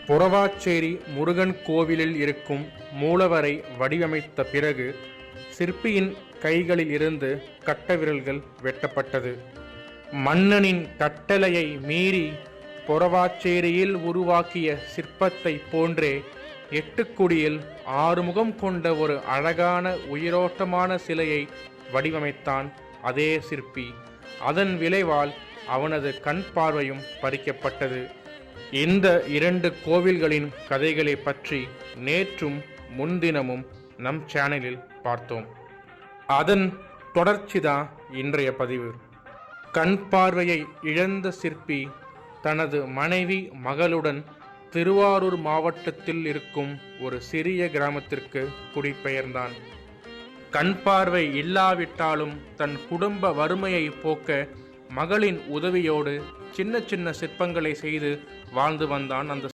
பொறவாச்சேரி முருகன் கோவிலில் இருக்கும் மூலவரை வடிவமைத்த பிறகு சிற்பியின் கைகளில் இருந்து கட்டவிரல்கள் வெட்டப்பட்டது. மன்னனின் கட்டளையை மீறி பொறவாச்சேரியில் உருவாக்கிய சிற்பத்தை போன்றே எட்டுக்குடியில் 6 முகம் கொண்ட ஒரு அழகான உயிரோட்டமான சிலையை வடிவமைத்தான் அதே சிற்பி. அதன் விளைவால் அவனது கண் பார்வையும் பறிக்கப்பட்டது. இந்த 2 கோவில்களின் கதைகளை பற்றி நேற்றும் முன்தினமும் நம் சேனலில் பார்த்தோம். அதன் தொடர்ச்சிதான் இன்றைய பதிவு. கண் பார்வையை இழந்த சிற்பி தனது மனைவி மகளுடன் திருவாரூர் மாவட்டத்தில் இருக்கும் ஒரு சிறிய கிராமத்திற்கு குடிபெயர்ந்தான். கண் பார்வை இல்லாவிட்டாலும் தன் குடும்ப வறுமையை போக்க மகளின் உதவியோடு சின்ன சின்ன சிற்பங்களை செய்து வாழ்ந்து வந்தான் அந்த